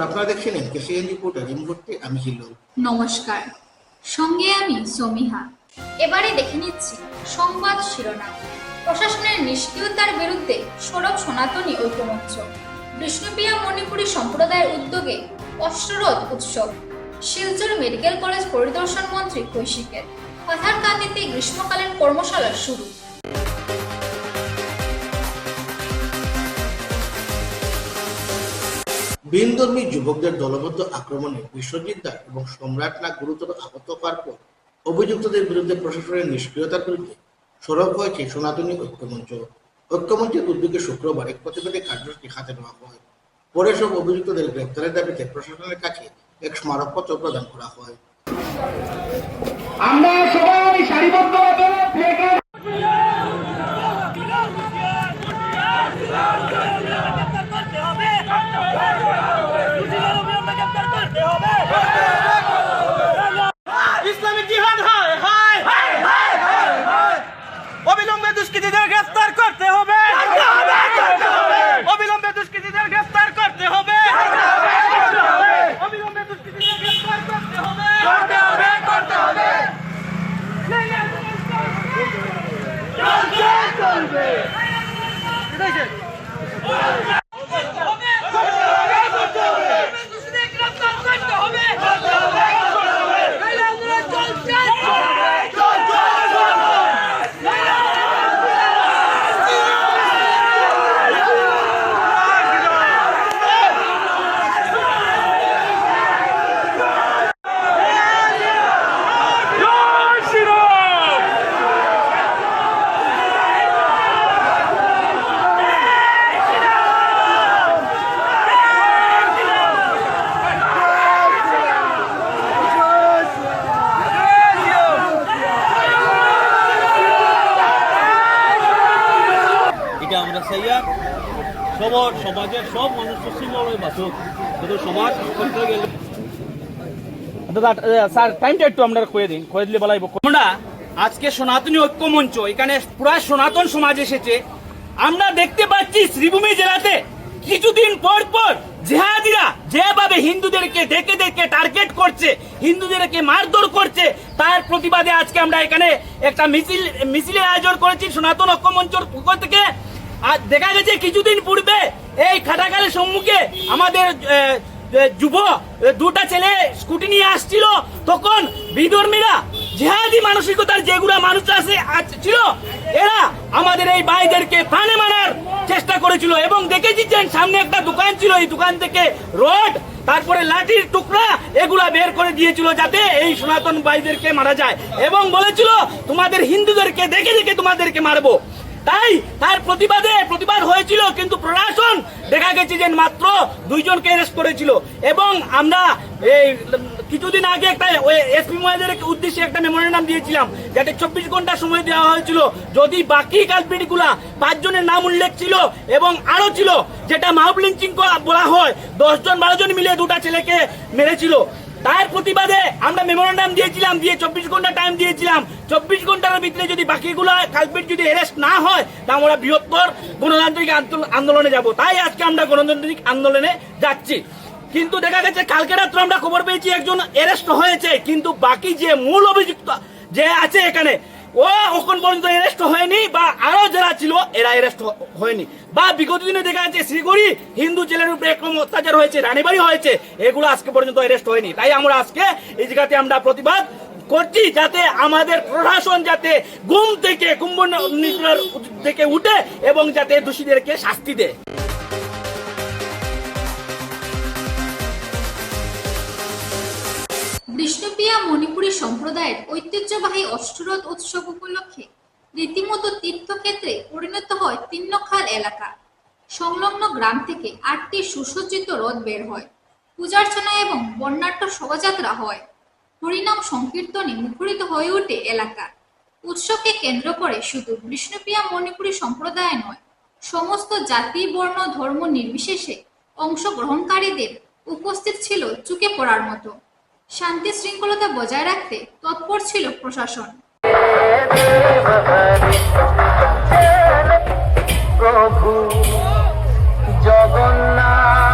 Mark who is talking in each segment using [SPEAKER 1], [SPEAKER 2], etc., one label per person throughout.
[SPEAKER 1] আপনারা দেখছেন KCN reporter. এই মুহূর্তে আমি হিলু।
[SPEAKER 2] নমস্কার, সঙ্গে আমি সমিহা। এবারে দেখে নিচ্ছি সংবাদ শিরোনাম। প্রশাসনের নিষ্ক্রিয়তার বিরুদ্ধে সরব সনাতনী ঐক্যমঞ্চ। বিষ্ণুপ্রিয়া মণিপুরী সম্প্রদায়ের উদ্যোগে অষ্টরথ উৎসব। শিলচর মেডিকেল কলেজ পরিদর্শন মন্ত্রী কৌশিকের। পাথারকান্দিতে গ্রীষ্মকালীন কর্মশালা শুরু।
[SPEAKER 1] ভিনধর্মী যুবকদের দলবদ্ধ আক্রমণে বিশ্বজিৎ দাস এবং সম্রাট নাগ গুরুতর আহত হওয়ার পর অভিযুক্তদের বিরুদ্ধে প্রশাসনের নিষ্ক্রিয়তার বিরুদ্ধে সরব হয়েছে সনাতনী ঐক্যমঞ্চ। ঐক্যমঞ্চের উদ্যোগে শুক্রবার এক প্রতিবাদী কার্যসূচি হাতে নেওয়া হয়। পরে সব অভিযুক্তদের গ্রেপ্তারের দাবিতে প্রশাসনের কাছে এক স্মারকপত্র প্রদান করা হয়।
[SPEAKER 3] আমরা সবাই সারিবদ্ধভাবে
[SPEAKER 4] ইসলামিক জিহাদ অবিলম্বে দুষ্কৃতীদের গ্রেফতার করতে হবে, অবিলম্বে দুষ্কৃতীদের গ্রেফতার করতে হবে, অবিলম্বে দুষ্কৃতীদের গ্রেফতার করতে হবে। আমরা চাইয়া সবার সমাজের সব মানুষ পশ্চিমবঙ্গে বাসুক, কিন্তু সমাজ করতে গেলে স্যার টাইমটা একটু আমরা কয়ে দিন, কয়ে দিলে বলাই। আমরা আজকে সনাতনী ঐক্যমঞ্চ, এখানে পুরা সনাতন সমাজ এসেছে। আমরা দেখতে পাচ্ছি শ্রীভূমি জেলাতে কিছুদিন পর পর জিহাদিরা যেভাবে হিন্দুদেরকে দেখে দেখে টার্গেট করছে, হিন্দুদেরকে মারধর করছে, তার প্রতিবাদে আজকে আমরা এখানে একটা মিছিলের আয়োজন করেছি সনাতন ঐক্যমঞ্চের পক্ষ থেকে। আর দেখা গেছে কিছুদিন পূর্বে এই খাটাখালের সম্মুখে আমাদের যুব দুটা ছেলে স্কুটি নিয়ে আসছিল, তখন বিধর্মীরা জিহাদি মানসিকতার যেগুলা মানুষ ছিল এরা আমাদের এই ভাইদেরকে প্রাণে মারার চেষ্টা করেছিল। এবং দেখেছিলেন সামনে একটা দোকান ছিল, এই দোকান থেকে রড তারপরে লাঠির টুকরা এগুলা বের করে দিয়েছিল যাতে এই সনাতন ভাইদেরকে মারা যায়, এবং বলেছিল তোমাদের হিন্দুদেরকে দেখে দেখে তোমাদেরকে মারবো। তাই তার প্রতিবাদ হয়েছিল, কিন্তু প্রশাসন দেখা গেছে যে মাত্র 2 জনকে অ্যারেস্ট করেছিল। এবং আমরা এই কিছুদিন আগে একটা এসপি মহোদয়ের উদ্দেশ্যে একটা মেমোরেন্ডাম দিয়েছিলাম, যাতে 24 ঘন্টা সময় দেওয়া হয়েছিল। যদি বাকি কালপিটগুলা 5 জনের নাম উল্লেখ ছিল এবং আরো ছিল, যেটা মাহবুব লিঞ্চিং বলা হয়, 10 জন 12 জন মিলে দুটা ছেলেকে মেরেছিল। তার প্রতিবাদে আমরা মেমোরেন্ডাম দিয়েছিলাম, দিয়ে 24 ঘন্টা টাইম দিয়েছিলাম। 24 ঘন্টার ভিতরে যদি বাকিগুলো কালপিট যদি অ্যারেস্ট না হয়, তা আমরা বৃহত্তর গণতান্ত্রিক আন্দোলনে যাব। তাই আজকে আমরা গণতান্ত্রিক আন্দোলনে যাচ্ছি। কিন্তু দেখা গেছে কালকে রাত্রে আমরা খবর পেয়েছি একজন অ্যারেস্ট হয়েছে, কিন্তু বাকি যে মূল অভিযুক্ত যে আছে এখানে ও এখন পর্যন্ত অ্যারেস্ট হয়নি, বা আরো যারা ছিল এরা অ্যারেস্ট হয়নি। বা বিগত দিনে দেখা যাচ্ছে শ্রীগড়ি হিন্দু ছেলের উপরে একরকম অত্যাচার হয়েছে, রানীবাড়ি হয়েছে, এগুলো আজকে পর্যন্ত অ্যারেস্ট হয়নি। তাই আমরা আজকে এই জায়গাতে আমরা প্রতিবাদ করছি, যাতে আমাদের প্রশাসন যাতে ঘুম থেকে কুম্ভ থেকে উঠে এবং যাতে দোষীদেরকে শাস্তি দেয়।
[SPEAKER 2] বিষ্ণুপ্রিয়া মণিপুরী সম্প্রদায়ের ঐতিহ্যবাহী অষ্টরথ উৎসব উপলক্ষে রীতিমতো তীর্থক্ষেত্রে পরিণত হয় তিন্নখাল এলাকা। সংলগ্ন গ্রাম থেকে 8টি সুসজ্জিত রথ বের হয়, পূজার্চনা এবং বর্ণাঢ্য শোভাযাত্রা হয়। হরিনাম সংকীর্তনে মুখরিত হয়ে ওঠে এলাকা। উৎসবকে কেন্দ্র করে শুধু বিষ্ণুপ্রিয়া মণিপুরী সম্প্রদায় নয়, সমস্ত জাতি বর্ণ ধর্ম নির্বিশেষে অংশগ্রহণকারীদের উপস্থিত ছিল চুকে পড়ার মতো। শান্তি শৃঙ্খলতা বজায় রাখতে তৎপর ছিল প্রশাসন।
[SPEAKER 5] প্রভু জগন্নাথ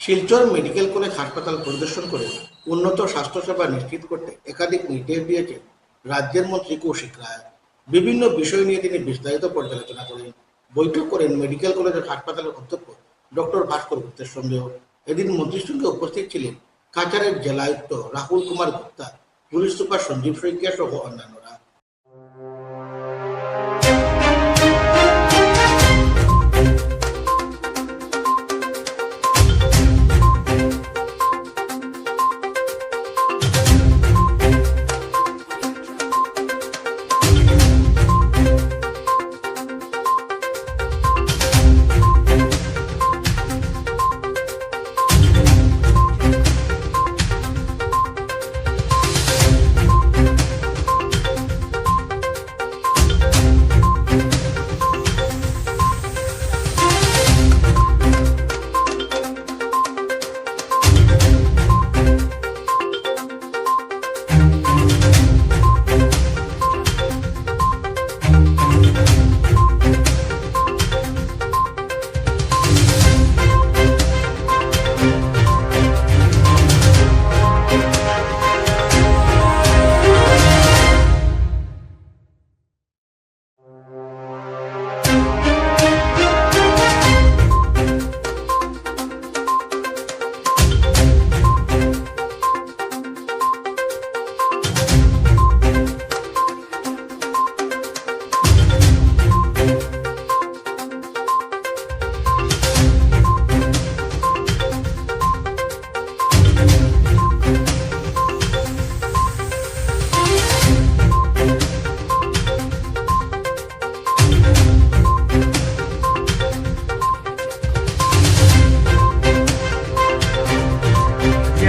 [SPEAKER 1] শিলচর মেডিকেল কলেজ হাসপাতাল পরিদর্শন করে উন্নত স্বাস্থ্যসেবা নিশ্চিত করতে একাধিক নির্দেশ দিয়েছেন রাজ্যের মন্ত্রী কৌশিক রায়। বিভিন্ন বিষয় নিয়ে তিনি বিস্তারিত পর্যালোচনা করেন। বৈঠক করেন মেডিকেল কলেজের হাসপাতালের অধ্যক্ষ ডক্টর ভাস্কর গুপ্তের সঙ্গেও। এদিন মন্ত্রীর সঙ্গে উপস্থিত ছিলেন কাছাড়ের জেলায়ুক্ত রাহুল কুমার গুপ্তা, পুলিশ সুপার সঞ্জীব শইকিয়া সহ অন্যান্যরা।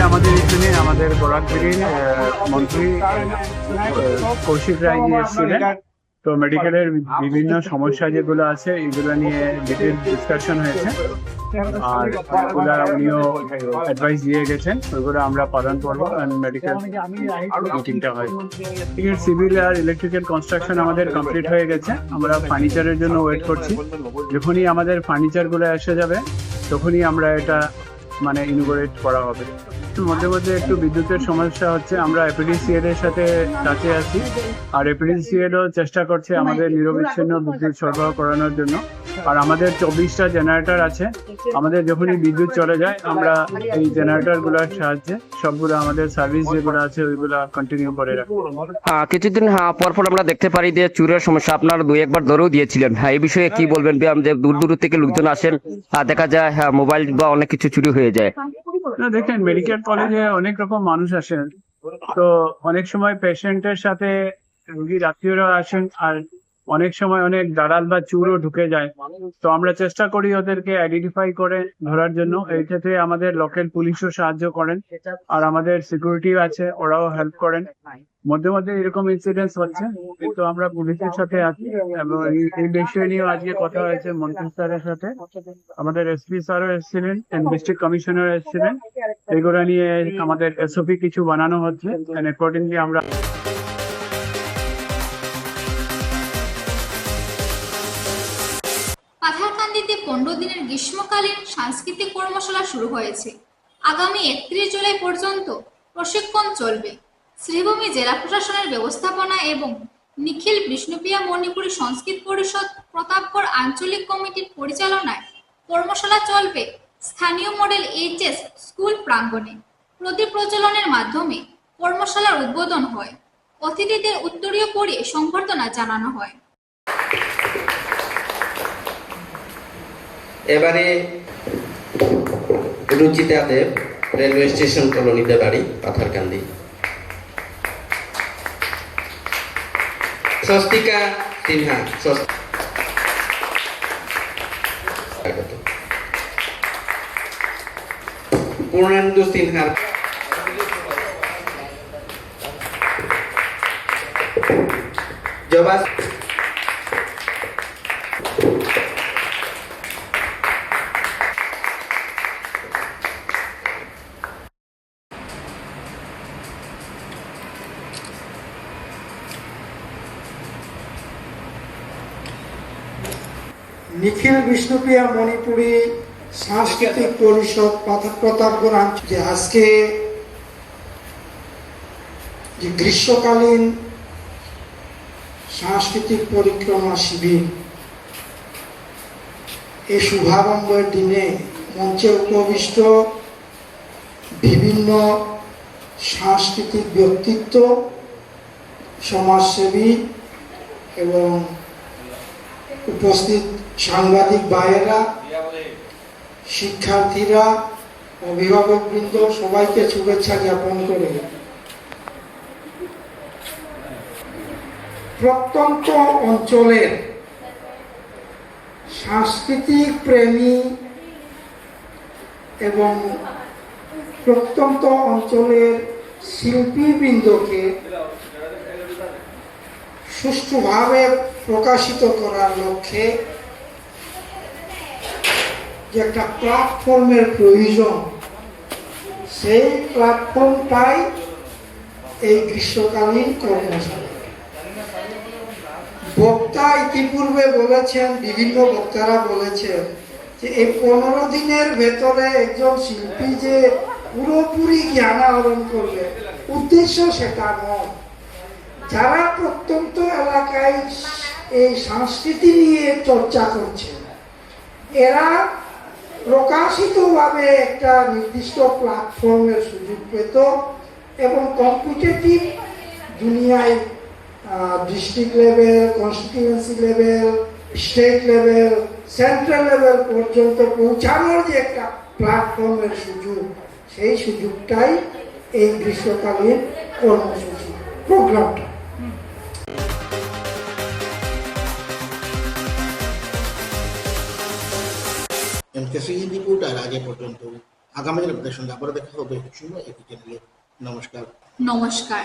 [SPEAKER 5] আমাদের এখানে আমাদের বরাকবেড়ির মন্ত্রী কৌশিক রায় এসেছিলেন। তো মেডিকেলের বিভিন্ন সমস্যা যেগুলো আছে এগুলো নিয়ে ডিটেল ডিসকাশন হয়েছে, আর উনিও অ্যাডভাইস দিয়ে গেছেন, ওইগুলো আমরা পালন করবো। মেডিকেল মিটিংটা হয়। সিভিল আর ইলেকট্রিক্যাল কনস্ট্রাকশন আমাদের কমপ্লিট হয়ে গেছে। আমরা ফার্নিচারের জন্য ওয়েট করছি। যখনই আমাদের ফার্নিচারগুলো এসে যাবে তখনই আমরা এটা মানে ইনোগ্রেট করা হবে। মধ্যে মধ্যে একটু বিদ্যুতের সমস্যা হচ্ছে, আমরা এপিডিসিএল এর সাথে কাছে আছি, আর এপিডিসিএল ও চেষ্টা করছে আমাদের নিরবিচ্ছিন্ন বিদ্যুৎ সরবরাহ করানোর জন্য। আর আমাদের 24টা জেনারেটর আছে। আমাদের যখনই বিদ্যুৎ চলে যায় আমরা এই জেনারেটরগুলোর সাহায্যে সবগুলো আমাদের সার্ভিস যেগুলো আছে ওইগুলো কন্টিনিউ করে রাখি।
[SPEAKER 6] কিছুদিন পর আমরা দেখতে পারি যে চুরের সমস্যা আপনারা দুই একবার ধরেও দিয়েছিলেন। এই বিষয়ে কি বলবেন? যে দূর দূর থেকে লোকজন আসেন, দেখা যায় মোবাইল বা অনেক কিছু চুরি হয়ে যায়।
[SPEAKER 5] না, দেখেন মেডিকেল কলেজে অনেক রকম মানুষ আসেন, তো অনেক সময় পেশেন্টের সাথে রোগীর আত্মীয়রা আসেন, আর অনেক সময় অনেক দালাল বা চুরও ঢুকে যায়। তো আমরা চেষ্টা করি ওদেরকে আইডেন্টিফাই করে ধরার জন্য। এই ক্ষেত্রে আমাদের লোকাল পুলিশও সাহায্য করেন, আর আমাদের সিকিউরিটি আছে, ওরাও হেল্প করেন। মধ্যে মধ্যে এরকম ইনসিডেন্টস হচ্ছে, কিন্তু আমরা পুলিশের সাথে আছি এবং এই বিষয় নিয়েও আজকে কথা হয়েছে মন্ত্রী স্যারের সাথে। আমাদের এসপি স্যারও এসেছিলেন, ডিস্ট্রিক্ট কমিশনার এসেছিলেন। এগুলো নিয়ে আমাদের এসওপি কিছু বানানো হচ্ছে, অ্যাকর্ডিংলি আমরা
[SPEAKER 2] পাথারকান্দিতে 15 দিনের গ্রীষ্মকালীন সাংস্কৃতিক কর্মশালা শুরু হয়েছে। আগামী 31 জুলাই পর্যন্ত প্রশিক্ষণ চলবে। শ্রীভূমি জেলা প্রশাসনের ব্যবস্থাপনা এবং নিখিল বিষ্ণুপ্রিয়া মণিপুরী সংস্কৃত পরিষদ প্রতাপগড় আঞ্চলিক কমিটির পরিচালনায় কর্মশালা চলবে স্থানীয় মডেল এইচএস স্কুল প্রাঙ্গণে। প্রদীপ প্রজ্বলনের মাধ্যমে কর্মশালার উদ্বোধন হয়। অতিথিদের উত্তরীয় পরিয়ে সংবর্ধনা জানানো হয়।
[SPEAKER 7] এবারে রুচিতা দেব, রেলওয়ে স্টেশন কলোনিতে বাড়ি, পাথারকান্দি। স্বস্তিকা সিনহা, পূর্ণেন্দু সিনহার জবা
[SPEAKER 8] নিখিল বিষ্ণুপ্রিয়া মণিপুরী সাংস্কৃতিক পরিষদ প্রতাপগড় যে আজকে যে গ্রীষ্মকালীন সাংস্কৃতিক পরিক্রমা শিবির, এই শুভারম্ভের দিনে মঞ্চে উপবিষ্ট বিভিন্ন সাংস্কৃতিক ব্যক্তিত্ব, সমাজসেবী এবং উপস্থিত সাংবাদিক ভাইয়েরা, শিক্ষার্থীরা, অভিভাবকবৃন্দ, সবাইকে শুভেচ্ছা জ্ঞাপন করে প্রত্যন্ত অঞ্চলের সাংস্কৃতিক প্রেমী এবং প্রত্যন্ত অঞ্চলের শিল্পীবৃন্দকে সুষ্ঠুভাবে প্রকাশিত করার লক্ষ্যে যে একটা প্ল্যাটফর্মের প্রয়োজন, সেই প্ল্যাটফর্মটাই এই গ্রীষ্মকালীন কর্মশালা। বক্তা ইতিপূর্বে বলেছেন, বিভিন্ন বক্তারা বলেছেন যে এই 15 দিনের ভেতরে একজন শিল্পী যে পুরোপুরি জ্ঞান আহরণ করবে, উদ্দেশ্য সেটা নয়। যারা প্রত্যন্ত এলাকায় এই সংস্কৃতি নিয়ে চর্চা করছে, এরা প্রকাশিতভাবে একটা নির্দিষ্ট প্ল্যাটফর্মের সুযোগ পেত এবং কম্পিটিটিভ দুনিয়ায় district level, constituency level, state level, central level পর্যন্ত পৌঁছানোর যে একটা প্ল্যাটফর্মের সুযোগ, সেই সুযোগটাই এই গ্রীষ্মকালীন কর্মসূচি প্রোগ্রামটা।
[SPEAKER 1] এমকেসি রিপোর্টার আগে পর্যন্ত। আগামী দিনে আপনাদের সঙ্গে আবার দেখা হবে একই সময় একই চ্যানেলে। নমস্কার।